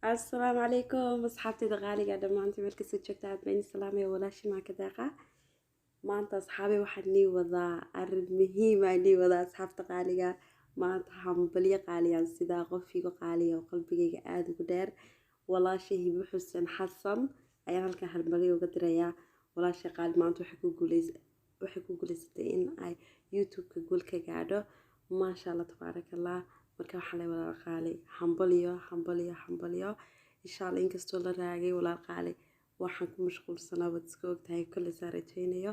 السلام عليكم أصحابتي دغالي قاعدة maanta meel kasoo joogta aad baan salaamay walaashii maa ka deeqa maanta asxaabi waxaan nii wadaa arrin muhiim ah nii wadaa asxaabta qaaliga maanta hambalyo qaaliyan sidaa qofiga qaaliya oo qalbigayga aad ugu dheer walaashii hibo xuseen xasan ayaan halkan hambalyo uga dirayaa walaashii qaali maanta waxay ku guuleysatay in ay youtube-ka guul ka gaadho maasha allah tabaaraka allah marka waxaa lay walaal qaali hambalyo insha allah inkastoo la raagay walaal qaali waxaan ku mashquulsanaa wad iska ogtahay kolley saa rajaynayo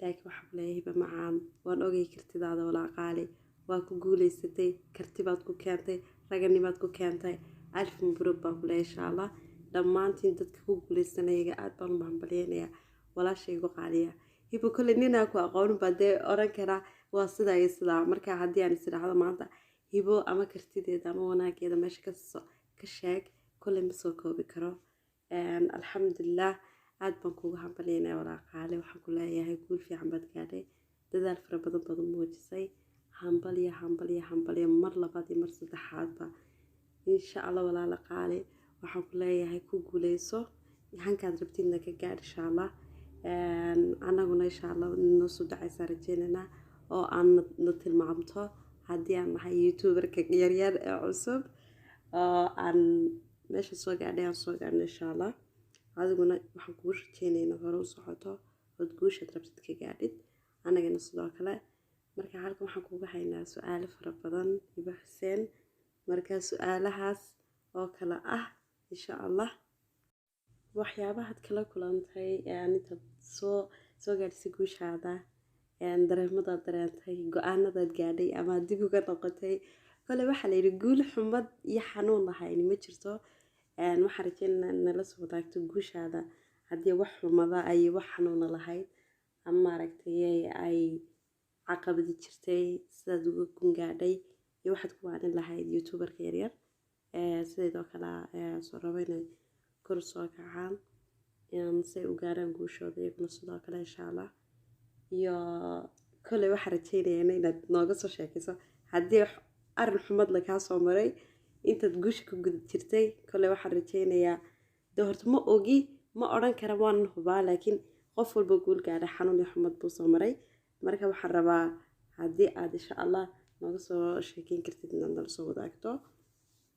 laakiin waxaan leeyahay hiba macaan waan ogay kartidaada walaal qaali waa ku guuleysatay kartibaad ku keentay raganimaad ku keentay alf mabruuk baan ku leeyahay insha allah dhammaantiin dadka ku guuleysanayaga aad baan u hambalyaynayaa walaashaygu qaaliya hiba kolley ninaa ku aqoonin baa dee oran karaa waa sidaa iyo sidaa marka haddii aan is idhaahdo maanta hibo ama kartideeda ama wanaageeda meesha ka sheeg kolley ma soo koobi karo alxamdulilah aad baan kuugu hambalyaynaya walaal qaali waxaan ku leeyahay guul fiican baad gaadhay dadaal fara badan baad u muujisay hambalyo mar labaad iyo mar saddexaadba insha allah walaal qaali waxaan ku leeyahay ku guuleyso hankaad rabtidna ka gaadh insha allah anaguna insha allah noo soo dhacaysaa rajaynaynaa oo aan na tilmaamto haddii aan nahay youtuberka yaryar ee cusub oo aan meesha soo gaadhay aan soo gaadhno insha allah adiguna waxaan kugu rajaynaynaa hore u socoto ood guushaad rabtid ka gaadhid anagana sidoo kale marka halkan waxaan kugu haynaa su-aalo fara badan hibo xuseen marka su-aalahaas oo kale ah insha allah waxyaabahaad kala kulantay intaad soo gaadhisay guushaada dareemadaad dareentay go-aanadaad gaadhay ama dib uga noqotay kolley waxaa layidhi guul xumad iyo xanuun lahayn ma jirto waxaan rajaynaa nala soo wadaagto guushaada haddii wax xumada ay wax xanuuna lahayd ama maaragtay ay caqabadi jirtay sidaad uga gun gaadhay iyo waxaad ku waanin lahayd youtuberka yaryar sideedoo kale soo rabo inay kor soo kacaan say u gaaraan guushooda iyaguna sidoo kale insha allah iyo kolley waxaan rajaynayaa inaad nooga soo sheekayso haddii arrin xumad lagaa soo maray intaad guusha ku guda jirtay kolley waxaan rajaynayaa dee horta ma ogi ma odhan kara waanan hubaa laakiin qof walba guul gaadha xanuun iyo xumad buu soo maray marka waxaan rabaa haddii aad insha allah nooga soo sheekeyn kartid inaad nala soo wadaagto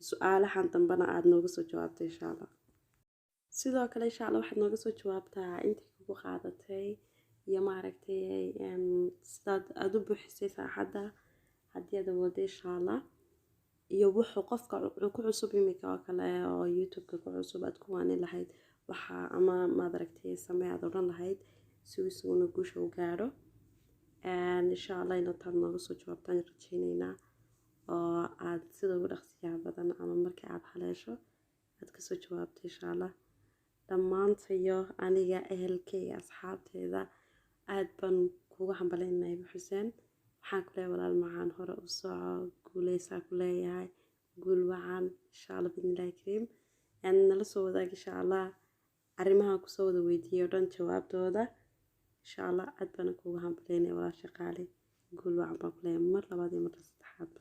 su-aalahan dambena aad nooga soo jawaabto insha allah sidoo kale insha allah waxaad nooga soo jawaabtaa intii kugu qaadatay iyo maaragtay sidaad aada u buuxisay saaxadda haddii aad awoodo insha allah iyo wuxuu qofka ku cusub imika oo kale oo youtube-ka ku cusub aad ku waanin lahayd waxaa ama maad aragtay samee aad odhan lahayd si uu isaguna guusha u gaadho insha allah intaad nooga soo jawaabtaan rajaynaynaa oo aad sida ugu dhaqsiyaha badan ama markii aad haleesho aad kasoo jawaabto insha allah dhammaantayo aniga ehelkayga asxaabteeda aad baan kugu hambalyaynaa hibo xuseen waxaan ku leeyahay walaal macaan hore u soco guuleysaa ku leeyahay guul wacan insha allah bidnillaahi kariim nala soo wadaag insha allah arrimahan kusoo wada weydiiyey oo dhan jawaabtooda insha allah aad baan kugu hambalyaynaya walaasha qaali guul wacan baan ku leeyahay mar labaad iyo mar saddexaadba